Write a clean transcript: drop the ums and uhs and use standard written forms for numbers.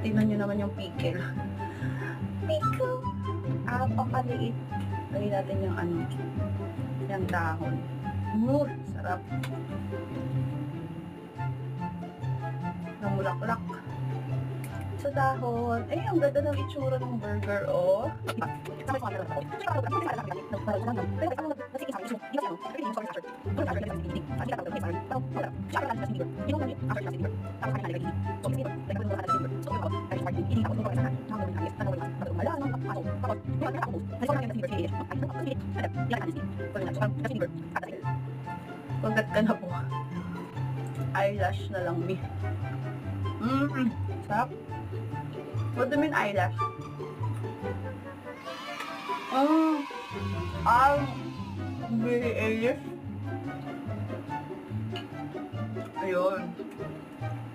Tingnan nyo naman yung pickle. Pickle! Apakaliit. Lagyan natin yung ano, yung dahon. Sarap. Namulaklak. Sa dahon. Eh, ang ganda ng itsura ng burger, oh. Pagkat ka na po. Eyelash na lang, mi. Sarap. What do you mean eyelash? Very eyelash. Ayun.